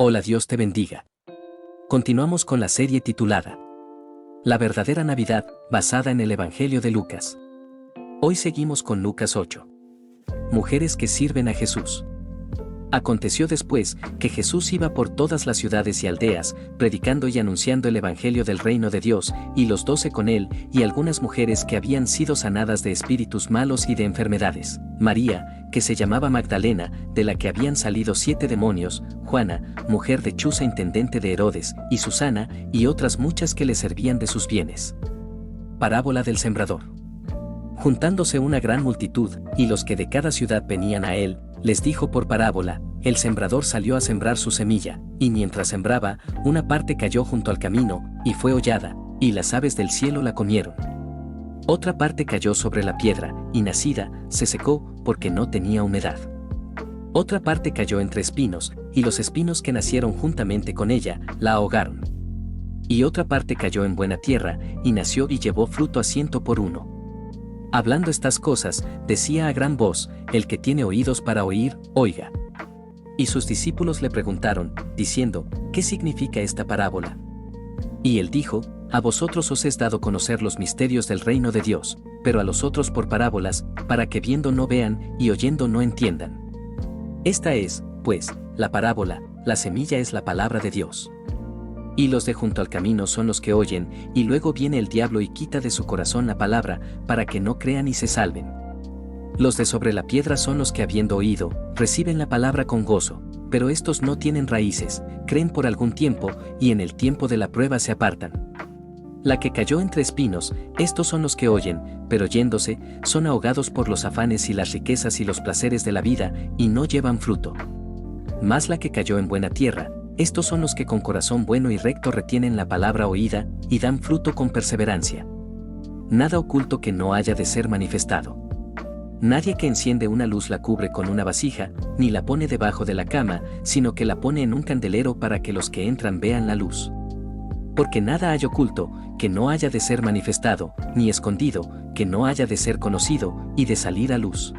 Hola, Dios te bendiga. Continuamos con la serie titulada La verdadera Navidad, basada en el Evangelio de Lucas. Hoy seguimos con Lucas 8. Mujeres que sirven a Jesús. Aconteció después que Jesús iba por todas las ciudades y aldeas, predicando y anunciando el Evangelio del reino de Dios, y los 12 con él, y algunas mujeres que habían sido sanadas de espíritus malos y de enfermedades. María, que se llamaba Magdalena, de la que habían salido 7 demonios, Juana, mujer de Chuza intendente de Herodes, y Susana, y otras muchas que le servían de sus bienes. Parábola del sembrador. Juntándose una gran multitud, y los que de cada ciudad venían a él, les dijo por parábola: el sembrador salió a sembrar su semilla, y mientras sembraba, una parte cayó junto al camino, y fue hollada, y las aves del cielo la comieron. Otra parte cayó sobre la piedra, y nacida, se secó, porque no tenía humedad. Otra parte cayó entre espinos, y los espinos que nacieron juntamente con ella, la ahogaron. Y otra parte cayó en buena tierra, y nació y llevó fruto a 100 por uno. Hablando estas cosas, decía a gran voz: el que tiene oídos para oír, oiga. Y sus discípulos le preguntaron, diciendo: ¿qué significa esta parábola? Y él dijo: a vosotros os es dado conocer los misterios del reino de Dios, pero a los otros por parábolas, para que viendo no vean, y oyendo no entiendan. Esta es, pues, la parábola: la semilla es la palabra de Dios. Y los de junto al camino son los que oyen, y luego viene el diablo y quita de su corazón la palabra, para que no crean y se salven. Los de sobre la piedra son los que, habiendo oído, reciben la palabra con gozo, pero estos no tienen raíces, creen por algún tiempo, y en el tiempo de la prueba se apartan. La que cayó entre espinos, estos son los que oyen, pero yéndose, son ahogados por los afanes y las riquezas y los placeres de la vida, y no llevan fruto. Mas la que cayó en buena tierra, estos son los que con corazón bueno y recto retienen la palabra oída, y dan fruto con perseverancia. Nada oculto que no haya de ser manifestado. Nadie que enciende una luz la cubre con una vasija, ni la pone debajo de la cama, sino que la pone en un candelero para que los que entran vean la luz. Porque nada hay oculto, que no haya de ser manifestado, ni escondido, que no haya de ser conocido, y de salir a luz.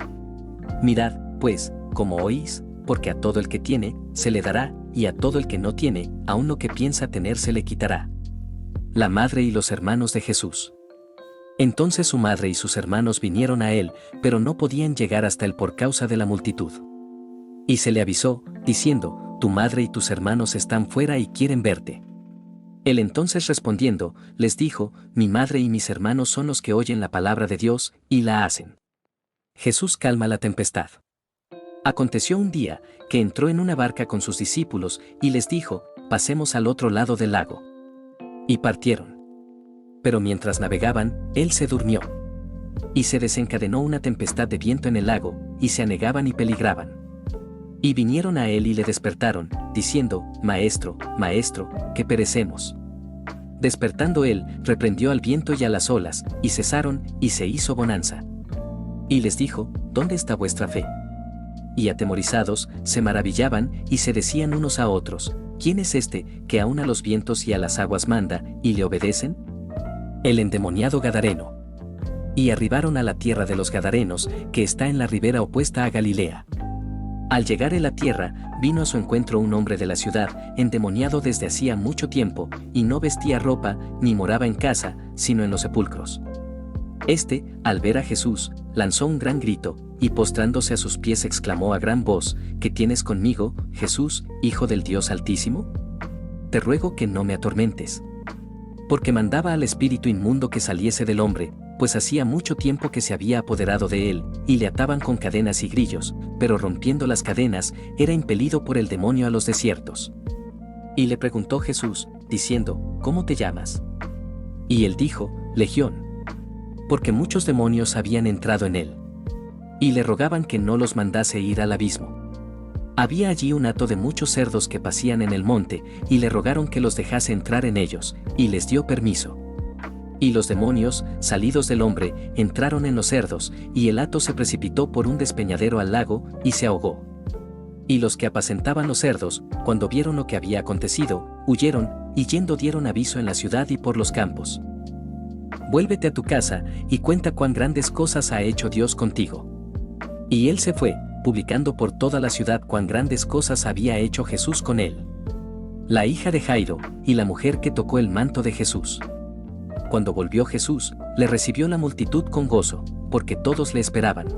Mirad, pues, como oís, porque a todo el que tiene, se le dará, y a todo el que no tiene, aun lo que piensa tener se le quitará. La madre y los hermanos de Jesús. Entonces su madre y sus hermanos vinieron a él, pero no podían llegar hasta él por causa de la multitud. Y se le avisó, diciendo: tu madre y tus hermanos están fuera y quieren verte. Él entonces respondiendo, les dijo: mi madre y mis hermanos son los que oyen la palabra de Dios, y la hacen. Jesús calma la tempestad. Aconteció un día, que entró en una barca con sus discípulos, y les dijo: pasemos al otro lado del lago. Y partieron. Pero mientras navegaban, él se durmió. Y se desencadenó una tempestad de viento en el lago, y se anegaban y peligraban. Y vinieron a él y le despertaron, diciendo: Maestro, Maestro, que perecemos. Despertando él, reprendió al viento y a las olas, y cesaron, y se hizo bonanza. Y les dijo: ¿dónde está vuestra fe? Y atemorizados, se maravillaban, y se decían unos a otros: ¿quién es este, que aun a los vientos y a las aguas manda, y le obedecen? El endemoniado Gadareno. Y arribaron a la tierra de los Gadarenos, que está en la ribera opuesta a Galilea. Al llegar en la tierra, vino a su encuentro un hombre de la ciudad, endemoniado desde hacía mucho tiempo, y no vestía ropa, ni moraba en casa, sino en los sepulcros. Este, al ver a Jesús, lanzó un gran grito, y postrándose a sus pies exclamó a gran voz: ¿qué tienes conmigo, Jesús, Hijo del Dios Altísimo? Te ruego que no me atormentes. Porque mandaba al espíritu inmundo que saliese del hombre, pues hacía mucho tiempo que se había apoderado de él, y le ataban con cadenas y grillos, pero rompiendo las cadenas, era impelido por el demonio a los desiertos. Y le preguntó Jesús, diciendo: ¿cómo te llamas? Y él dijo: Legión. Porque muchos demonios habían entrado en él. Y le rogaban que no los mandase ir al abismo. Había allí un hato de muchos cerdos que pacían en el monte, y le rogaron que los dejase entrar en ellos, y les dio permiso. Y los demonios, salidos del hombre, entraron en los cerdos, y el hato se precipitó por un despeñadero al lago, y se ahogó. Y los que apacentaban los cerdos, cuando vieron lo que había acontecido, huyeron, y yendo dieron aviso en la ciudad y por los campos. Vuélvete a tu casa, y cuenta cuán grandes cosas ha hecho Dios contigo. Y él se fue, publicando por toda la ciudad cuán grandes cosas había hecho Jesús con él. la hija de Jairo, y la mujer que tocó el manto de Jesús. Cuando volvió Jesús, le recibió la multitud con gozo, porque todos le esperaban.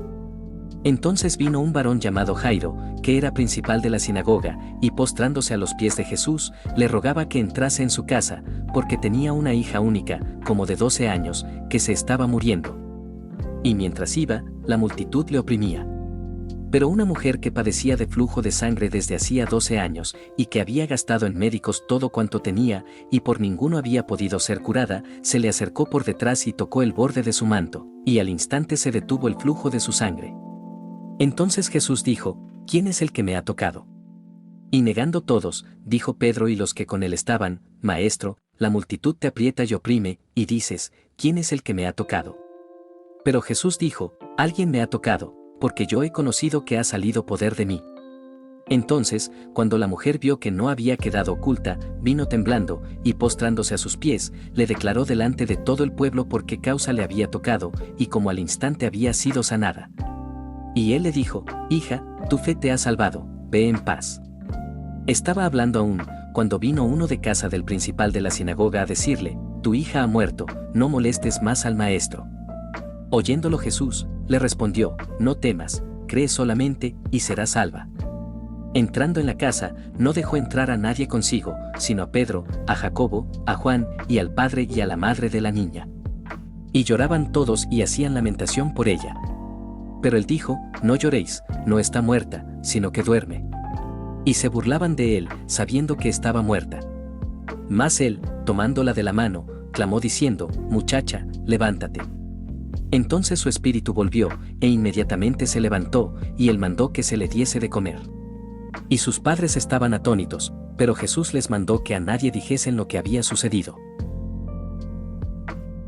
Entonces vino un varón llamado Jairo, que era principal de la sinagoga, y postrándose a los pies de Jesús, le rogaba que entrase en su casa, porque tenía una hija única, como de 12 años, que se estaba muriendo. Y mientras iba, la multitud le oprimía. Pero una mujer que padecía de flujo de sangre desde hacía 12 años, y que había gastado en médicos todo cuanto tenía, y por ninguno había podido ser curada, se le acercó por detrás y tocó el borde de su manto, y al instante se detuvo el flujo de su sangre. Entonces Jesús dijo: ¿Quién es el que me ha tocado? Y negando todos, dijo Pedro y los que con él estaban: Maestro, la multitud te aprieta y oprime, y dices: ¿Quién es el que me ha tocado? Pero Jesús dijo: Alguien me ha tocado, porque yo he conocido que ha salido poder de mí. Entonces, cuando la mujer vio que no había quedado oculta, vino temblando, y postrándose a sus pies, le declaró delante de todo el pueblo por qué causa le había tocado, y cómo al instante había sido sanada. Y él le dijo: Hija, tu fe te ha salvado, ve en paz. Estaba hablando aún, cuando vino uno de casa del principal de la sinagoga a decirle: Tu hija ha muerto, no molestes más al maestro. Oyéndolo Jesús, le respondió: No temas, cree solamente, y serás salva. Entrando en la casa, no dejó entrar a nadie consigo, sino a Pedro, a Jacobo, a Juan, y al padre y a la madre de la niña. Y lloraban todos y hacían lamentación por ella. Pero él dijo: No lloréis, no está muerta, sino que duerme. Y se burlaban de él, sabiendo que estaba muerta. Mas él, tomándola de la mano, clamó diciendo: Muchacha, levántate. Entonces su espíritu volvió, e inmediatamente se levantó, y él mandó que se le diese de comer. Y sus padres estaban atónitos, pero Jesús les mandó que a nadie dijesen lo que había sucedido.